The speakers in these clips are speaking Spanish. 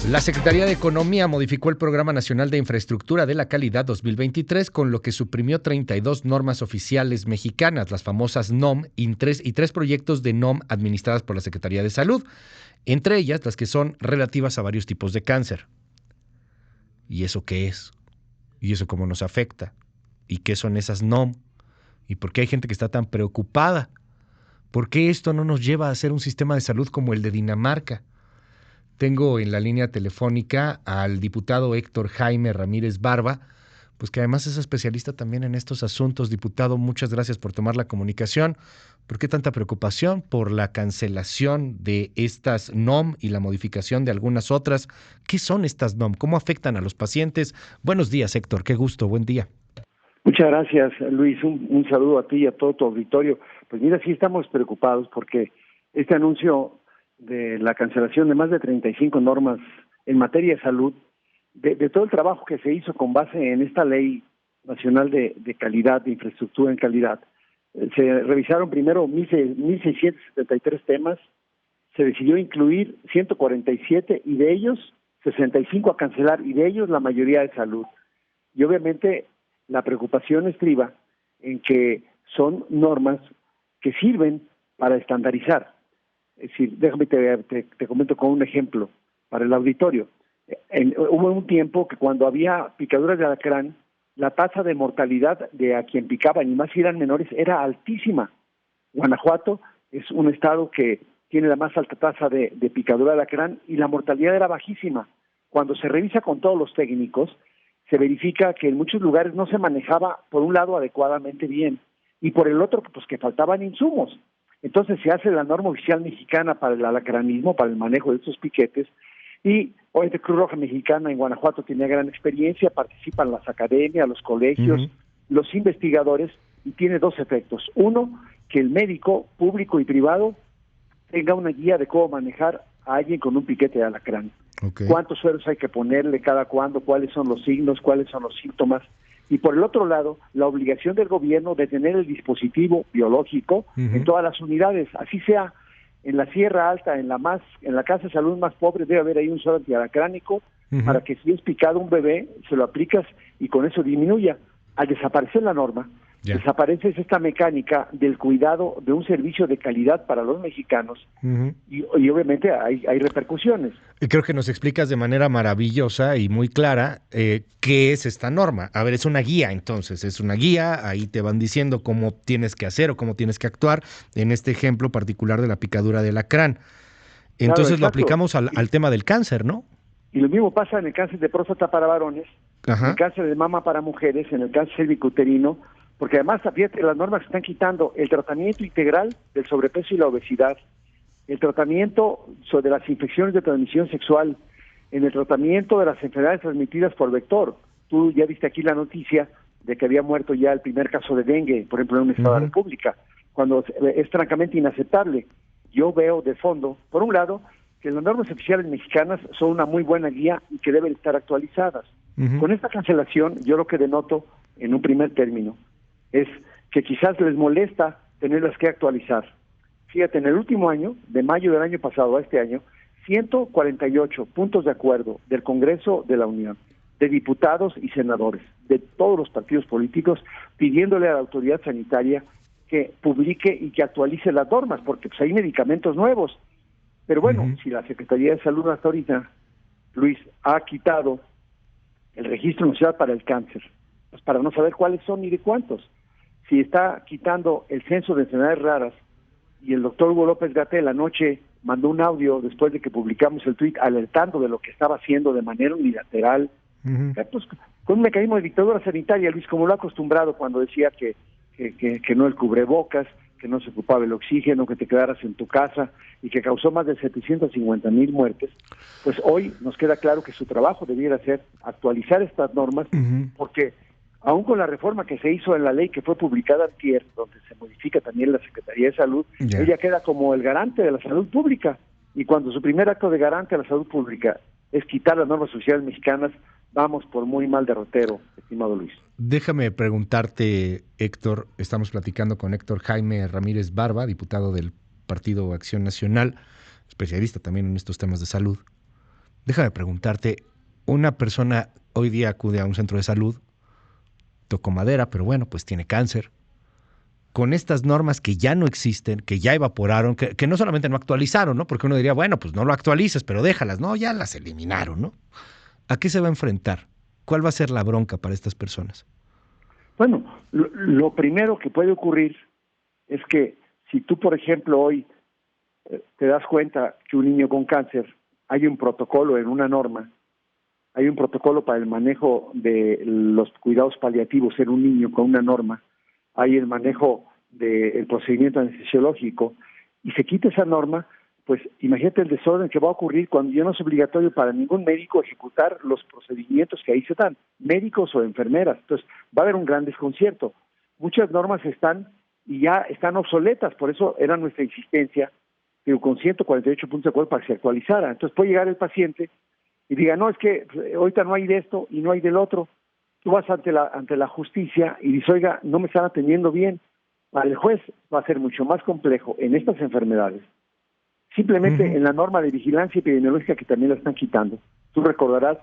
La Secretaría de Economía modificó el Programa Nacional de Infraestructura de la Calidad 2023, con lo que suprimió 32 normas oficiales mexicanas, las famosas NOM, y tres proyectos de NOM administradas por la Secretaría de Salud, entre ellas las que son relativas a varios tipos de cáncer. ¿Y eso qué es? ¿Y eso cómo nos afecta? ¿Y qué son esas NOM? ¿Y por qué hay gente que está tan preocupada? ¿Por qué esto no nos lleva a hacer un sistema de salud como el de Dinamarca? Tengo en la línea telefónica al diputado Héctor Jaime Ramírez Barba, pues que además es especialista también en estos asuntos. Diputado, muchas gracias por tomar la comunicación. ¿Por qué tanta preocupación por la cancelación de estas NOM y la modificación de algunas otras? ¿Qué son estas NOM? ¿Cómo afectan a los pacientes? Buenos días, Héctor. Qué gusto. Buen día. Muchas gracias, Luis. Un saludo a ti y a todo tu auditorio. Pues mira, sí estamos preocupados porque este anuncio de la cancelación de más de 35 normas en materia de salud, de todo el trabajo que se hizo con base en esta ley nacional de calidad, de infraestructura en calidad. Se revisaron primero 1,673 temas, se decidió incluir 147 y de ellos 65 a cancelar, y de ellos la mayoría de salud. Y obviamente la preocupación estriba en que son normas que sirven para estandarizar. Es decir, déjame te comento con un ejemplo para el auditorio. Hubo un tiempo que cuando había picaduras de alacrán, la tasa de mortalidad de a quien picaban, y más si eran menores, era altísima. Guanajuato es un estado que tiene la más alta tasa de picadura de alacrán y la mortalidad era bajísima. Cuando se revisa con todos los técnicos, se verifica que en muchos lugares no se manejaba, por un lado, adecuadamente bien, y por el otro, pues que faltaban insumos. Entonces se hace la norma oficial mexicana para el alacranismo, para el manejo de estos piquetes, y hoy de Cruz Roja Mexicana en Guanajuato tiene gran experiencia, participan las academias, los colegios, los investigadores, y tiene dos efectos. Uno, que el médico público y privado tenga una guía de cómo manejar a alguien con un piquete de alacrán. Okay. Cuántos sueros hay que ponerle, cada cuándo, cuáles son los signos, cuáles son los síntomas. Y por el otro lado, la obligación del gobierno de tener el dispositivo biológico en todas las unidades, así sea en la Sierra Alta, en la casa de salud más pobre, debe haber ahí un suero antialacránico para que si es picado un bebé, se lo aplicas y con eso disminuya. Al desaparecer la norma, desaparece esta mecánica del cuidado de un servicio de calidad para los mexicanos y obviamente hay repercusiones. Y creo que nos explicas de manera maravillosa y muy clara qué es esta norma. A ver, es una guía entonces, es una guía, ahí te van diciendo cómo tienes que hacer o cómo tienes que actuar en este ejemplo particular de la picadura de alacrán. Entonces claro, lo aplicamos al tema del cáncer, ¿no? Y lo mismo pasa en el cáncer de próstata para varones, en el cáncer de mama para mujeres, en el cáncer cervicuterino, porque además, fíjate, las normas están quitando el tratamiento integral del sobrepeso y la obesidad, el tratamiento sobre las infecciones de transmisión sexual, en el tratamiento de las enfermedades transmitidas por vector. Tú ya viste aquí la noticia de que había muerto ya el primer caso de dengue, por ejemplo, en un estado de la República, cuando es francamente inaceptable. Yo veo de fondo, por un lado, que las normas oficiales mexicanas son una muy buena guía y que deben estar actualizadas. Con esta cancelación, yo lo que denoto, en un primer término, es que quizás les molesta tenerlas que actualizar. Fíjate, en el último año, de mayo del año pasado a este año, 148 puntos de acuerdo del Congreso de la Unión, de diputados y senadores, de todos los partidos políticos, pidiéndole a la autoridad sanitaria que publique y que actualice las normas, porque pues hay medicamentos nuevos. Pero bueno, si la Secretaría de Salud hasta ahorita, Luis, ha quitado el registro nacional para el cáncer, pues para no saber cuáles son ni de cuántos. Si está quitando el censo de enfermedades raras, y el doctor Hugo López-Gatell anoche mandó un audio después de que publicamos el tuit alertando de lo que estaba haciendo de manera unilateral, pues, con un mecanismo de dictadura sanitaria, Luis, como lo ha acostumbrado cuando decía que no el cubrebocas, que no se ocupaba el oxígeno, que te quedaras en tu casa y que causó más de 750,000 muertes, pues hoy nos queda claro que su trabajo debiera ser actualizar estas normas, porque aún con la reforma que se hizo en la ley que fue publicada antier, donde se modifica también la Secretaría de Salud, ella queda como el garante de la salud pública, y cuando su primer acto de garante de la salud pública es quitar las normas sociales mexicanas, vamos por muy mal derrotero, estimado Luis. Déjame preguntarte, Héctor, estamos platicando con Héctor Jaime Ramírez Barba, diputado del Partido Acción Nacional, especialista también en estos temas de salud. Déjame preguntarte, una persona hoy día acude a un centro de salud, tocó madera, pero bueno, pues tiene cáncer, con estas normas que ya no existen, que ya evaporaron, que no solamente no actualizaron, ¿no? Porque uno diría, bueno, pues no lo actualices, pero déjalas, no, ya las eliminaron, ¿no? ¿A qué se va a enfrentar? ¿Cuál va a ser la bronca para estas personas? Bueno, lo primero que puede ocurrir es que si tú, por ejemplo, hoy te das cuenta que un niño con cáncer, hay un protocolo en una norma, hay un protocolo para el manejo de los cuidados paliativos en un niño con una norma, hay el manejo del procedimiento anestesiológico, y se quita esa norma, pues imagínate el desorden que va a ocurrir cuando ya no es obligatorio para ningún médico ejecutar los procedimientos que ahí se dan, médicos o enfermeras. Entonces va a haber un gran desconcierto. Muchas normas están y ya están obsoletas, por eso era nuestra insistencia, pero con 148 puntos de acuerdo para que se actualizara. Entonces puede llegar el paciente y diga, no, es que ahorita no hay de esto y no hay del otro. Tú vas ante la justicia y dices, oiga, no me están atendiendo bien. Para el juez va a ser mucho más complejo en estas enfermedades. Simplemente en la norma de vigilancia epidemiológica que también la están quitando. Tú recordarás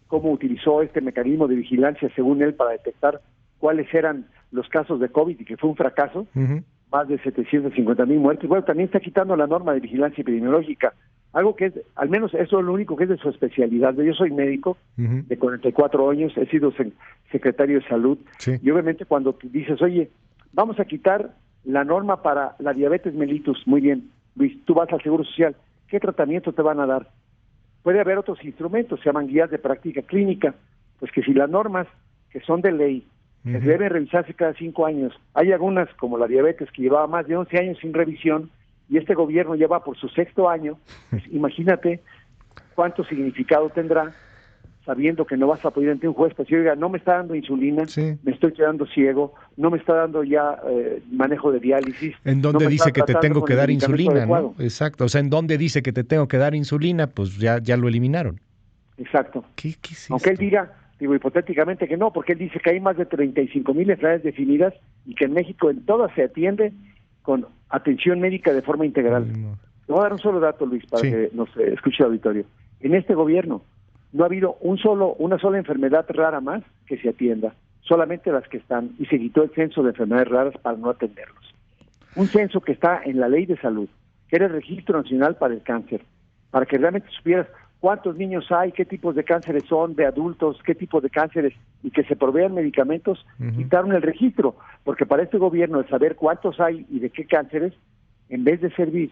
cómo utilizó este mecanismo de vigilancia, según él, para detectar cuáles eran los casos de COVID y que fue un fracaso. Más de 750,000 muertes. Bueno, también está quitando la norma de vigilancia epidemiológica, algo que es, al menos eso es lo único que es de su especialidad. Yo soy médico de 44 años, he sido secretario de salud, y obviamente cuando tú dices, oye, vamos a quitar la norma para la diabetes mellitus, muy bien, Luis, tú vas al Seguro Social, ¿qué tratamiento te van a dar? Puede haber otros instrumentos, se llaman guías de práctica clínica, pues que si las normas que son de ley, que deben revisarse cada 5 años, hay algunas como la diabetes que llevaba más de 11 años sin revisión, y este gobierno lleva por su 6º año, pues imagínate cuánto significado tendrá sabiendo que no vas a poder ante un juez, pues oiga, no me está dando insulina, me estoy quedando ciego, no me está dando ya manejo de diálisis. ¿En dónde dice que te tengo que dar insulina, no? Exacto, o sea, ¿en dónde dice que te tengo que dar insulina? Pues ya lo eliminaron. Exacto. ¿Qué es Aunque esto? él diga, digo hipotéticamente que no, porque él dice que hay más de 35,000 enfermedades definidas y que en México en todas se atiende con atención médica de forma integral. Te voy a dar un solo dato, Luis, para que nos escuche el auditorio. En este gobierno no ha habido una sola enfermedad rara más que se atienda, solamente las que están, y se quitó el censo de enfermedades raras para no atenderlos. Un censo que está en la ley de salud, que era el Registro Nacional para el Cáncer, para que realmente supieras cuántos niños hay, qué tipos de cánceres son, de adultos, qué tipos de cánceres, y que se provean medicamentos, quitaron el registro, porque para este gobierno el saber cuántos hay y de qué cánceres, en vez de servir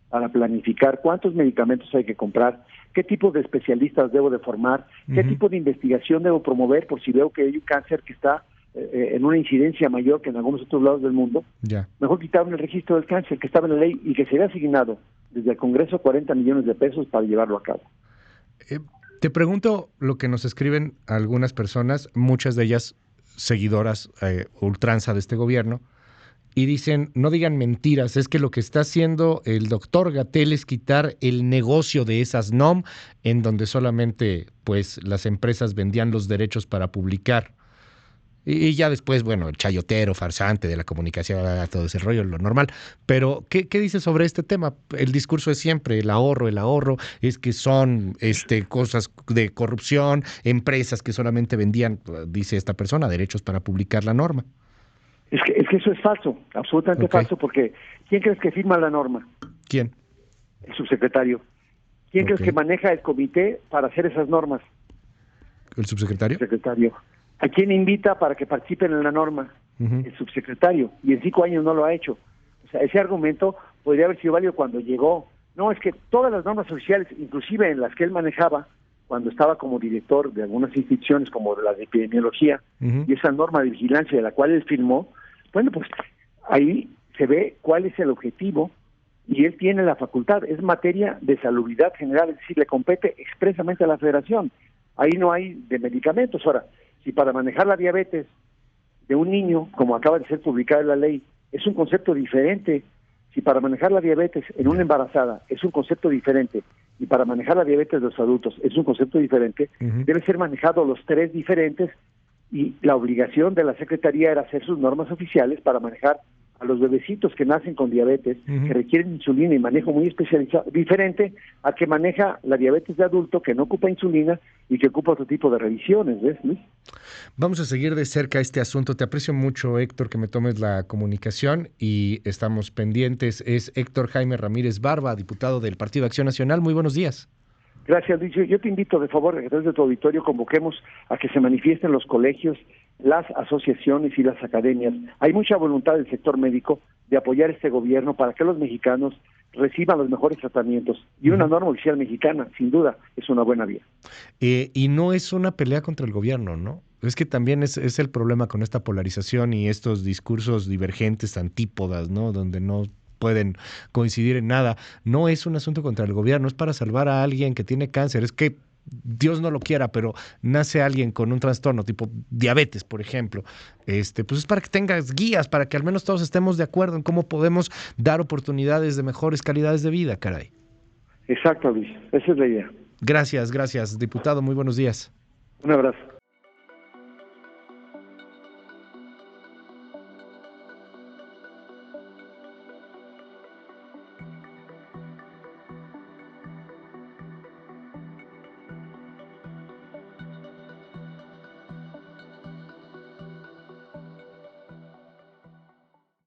para planificar cuántos medicamentos hay que comprar, qué tipo de especialistas debo de formar, qué tipo de investigación debo promover por si veo que hay un cáncer que está en una incidencia mayor que en algunos otros lados del mundo, mejor quitaron el registro del cáncer que estaba en la ley y que sería asignado desde el Congreso 40 millones de pesos para llevarlo a cabo. Te pregunto lo que nos escriben algunas personas, muchas de ellas seguidoras ultranza de este gobierno, y dicen, no digan mentiras, es que lo que está haciendo el doctor-Gatell es quitar el negocio de esas NOM, en donde solamente pues las empresas vendían los derechos para publicar. Y ya después, bueno, el chayotero, farsante de la comunicación, todo ese rollo, lo normal. Pero, ¿qué dice sobre este tema? El discurso es siempre el ahorro, es que son cosas de corrupción, empresas que solamente vendían, dice esta persona, derechos para publicar la norma. Es que eso es falso, absolutamente falso, porque ¿quién crees que firma la norma? ¿Quién? El subsecretario. ¿Quién crees que maneja el comité para hacer esas normas? ¿El subsecretario? El secretario. ¿A quién invita para que participen en la norma? El subsecretario. Y en 5 años no lo ha hecho. O sea, ese argumento podría haber sido válido cuando llegó. No, es que todas las normas oficiales, inclusive en las que él manejaba, cuando estaba como director de algunas instituciones como de la de epidemiología, y esa norma de vigilancia de la cual él firmó, bueno, pues ahí se ve cuál es el objetivo y él tiene la facultad, es materia de salubridad general, es decir, le compete expresamente a la federación. Ahí no hay de medicamentos. Ahora, si para manejar la diabetes de un niño, como acaba de ser publicada en la ley, es un concepto diferente, si para manejar la diabetes en una embarazada es un concepto diferente, y para manejar la diabetes de los adultos es un concepto diferente, deben ser manejados los 3 diferentes, y la obligación de la Secretaría era hacer sus normas oficiales para manejar a los bebecitos que nacen con diabetes, que requieren insulina y manejo muy especializado, diferente a que maneja la diabetes de adulto que no ocupa insulina y que ocupa otro tipo de revisiones, ¿ves, Luis? Vamos a seguir de cerca este asunto. Te aprecio mucho, Héctor, que me tomes la comunicación y estamos pendientes. Es Héctor Jaime Ramírez Barba, diputado del Partido Acción Nacional. Muy buenos días. Gracias, Luis. Yo te invito, de favor, a través de tu auditorio, convoquemos a que se manifiesten los colegios, las asociaciones y las academias. Hay mucha voluntad del sector médico de apoyar este gobierno para que los mexicanos reciban los mejores tratamientos. Y una norma oficial mexicana, sin duda, es una buena vía. Y no es una pelea contra el gobierno, ¿no? Es que también es el problema con esta polarización y estos discursos divergentes, antípodas, ¿no? Donde no pueden coincidir en nada. No es un asunto contra el gobierno, es para salvar a alguien que tiene cáncer. Es que Dios no lo quiera, pero nace alguien con un trastorno tipo diabetes, por ejemplo. Pues es para que tengas guías, para que al menos todos estemos de acuerdo en cómo podemos dar oportunidades de mejores calidades de vida, caray. Exacto, Luis. Esa es la idea. Gracias, diputado. Muy buenos días. Un abrazo.